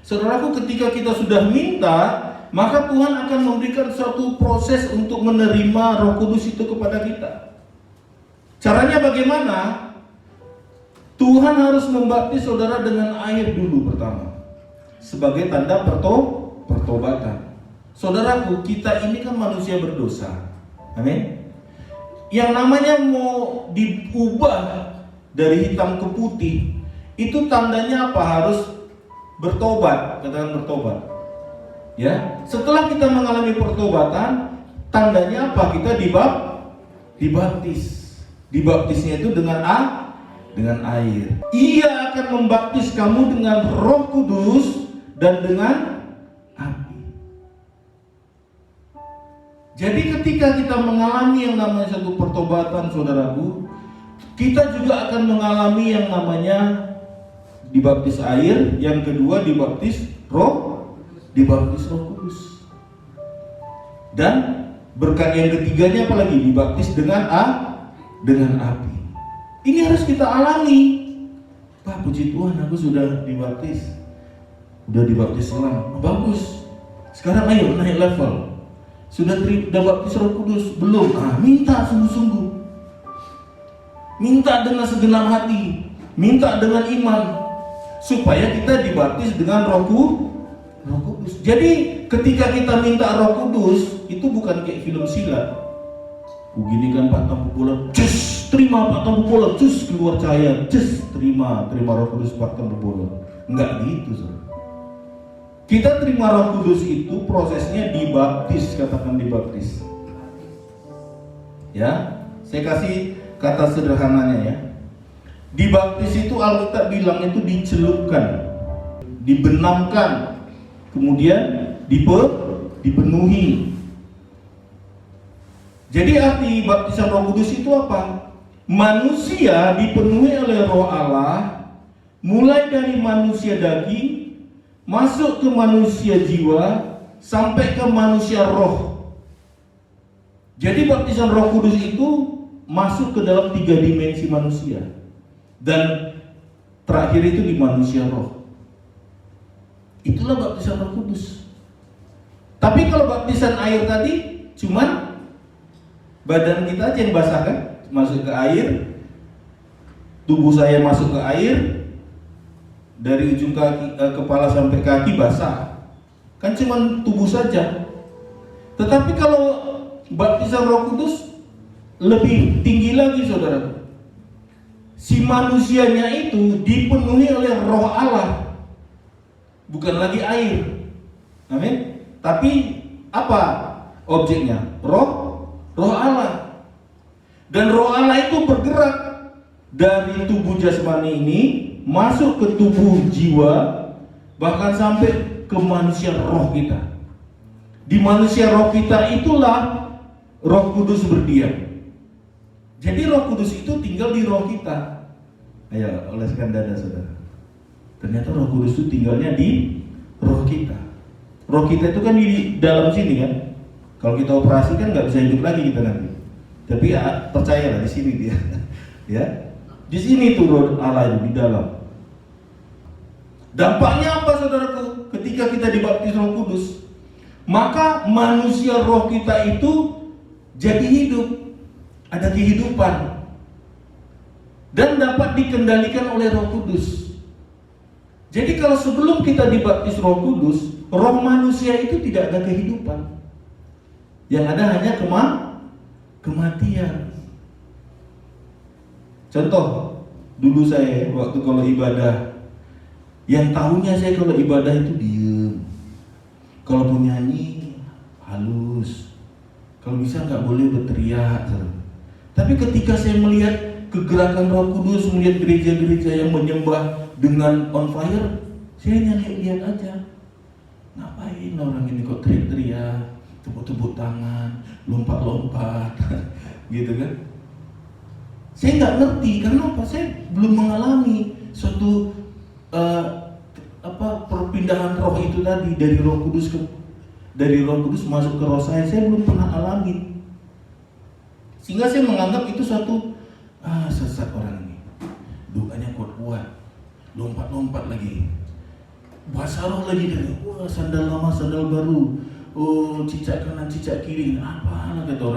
Saudaraku, ketika kita sudah minta, maka Tuhan akan memberikan suatu proses untuk menerima Roh Kudus itu kepada kita. Caranya bagaimana? Tuhan harus membaptis saudara dengan air dulu pertama, sebagai tanda pertobatan. Saudaraku, kita ini kan manusia berdosa. Amin. Yang namanya mau diubah dari hitam ke putih, itu tandanya apa? Harus bertobat, katakan bertobat. Ya, setelah kita mengalami pertobatan, tandanya apa? Kita dibaptis. Dibaptisnya itu dengan air. Ia akan membaptis kamu dengan Roh Kudus dan dengan api. Jadi ketika kita mengalami yang namanya satu pertobatan, saudaraku, kita juga akan mengalami yang namanya dibaptis air, yang kedua dibaptis Roh Kudus. Dan berkat yang ketiganya apalagi? Dibaptis dengan api. Ini harus kita alami. Pak, puji Tuhan, aku sudah dibaptis. Udah dibaptis selang. Bagus. Sekarang ayo naik level. Sudah baptis Roh Kudus? Belum. Minta sungguh-sungguh. Minta dengan segenap hati. Minta dengan iman. Supaya kita dibaptis dengan Roh Kudus. Jadi ketika kita minta Roh Kudus, itu bukan kayak film silat. Begini kan Pak Tampu Bola, cus, terima Pak Tampu Bola, cus, keluar cahaya, cus, terima Roh Kudus Pak Tampu Bola. Enggak gitu, saudara. Kita terima Roh Kudus itu prosesnya dibaptis, katakan dibaptis. Ya, saya kasih kata sederhananya ya. Dibaptis itu Alkitab bilang itu dicelupkan, dibenamkan, kemudian dipenuhi. Jadi arti baptisan Roh Kudus itu apa? Manusia dipenuhi oleh Roh Allah, mulai dari manusia daging, masuk ke manusia jiwa, sampai ke manusia roh. Jadi baptisan Roh Kudus itu masuk ke dalam 3 dimensi manusia. Dan terakhir itu di manusia roh. Itulah baptisan Roh Kudus. Tapi kalau baptisan air tadi cuman badan kita aja yang basah kan, masuk ke air, tubuh saya masuk ke air, dari ujung kaki, kepala sampai kaki basah, kan cuman tubuh saja. Tetapi kalau baptisan Roh Kudus lebih tinggi lagi, saudara. Si manusianya itu dipenuhi oleh Roh Allah, bukan lagi air. Amin. Tapi apa objeknya? Roh Allah. Dan Roh Allah itu bergerak dari tubuh jasmani ini masuk ke tubuh jiwa, bahkan sampai ke manusia roh kita. Di manusia roh kita itulah Roh Kudus berdiam. Jadi Roh Kudus itu tinggal di roh kita. Ayo, oleskan dada saudara. Ternyata Roh Kudus itu tinggalnya di roh kita. Roh kita itu kan di dalam sini kan. Kalau kita operasi kan nggak bisa hidup lagi kita nanti. Tapi ya, percayalah di sini dia. Ya, di sini tuh Roh Allah di dalam. Dampaknya apa, saudaraku? Ketika kita dibaptis Roh Kudus, maka manusia roh kita itu jadi hidup, ada kehidupan, dan dapat dikendalikan oleh Roh Kudus. Jadi kalau sebelum kita dibaptis Roh Kudus, roh manusia itu tidak ada kehidupan. Yang ada hanya kematian. Contoh, dulu saya waktu kalau ibadah, yang tahunya saya kalau ibadah itu diem, kalau mau nyanyi halus, kalau bisa nggak boleh berteriak. Tapi ketika saya melihat kegerakan Roh Kudus, melihat gereja-gereja yang menyembah dengan on fire, saya lihat aja, ngapain orang ini kok teriak-teriak, tepuk-tepuk tangan, lompat-lompat, gitu kan? Saya nggak ngerti karena apa? Saya belum mengalami suatu perpindahan roh itu tadi dari Roh Kudus masuk ke roh saya belum pernah alami. Sehingga saya menganggap itu suatu sesat orang ini. Doanya kuat-kuat, lompat-lompat lagi. bahasa roh lagi dia. Wah, sandal lama, sandal baru. Oh, cicak kanan, cicak kiri. Apa kata orang?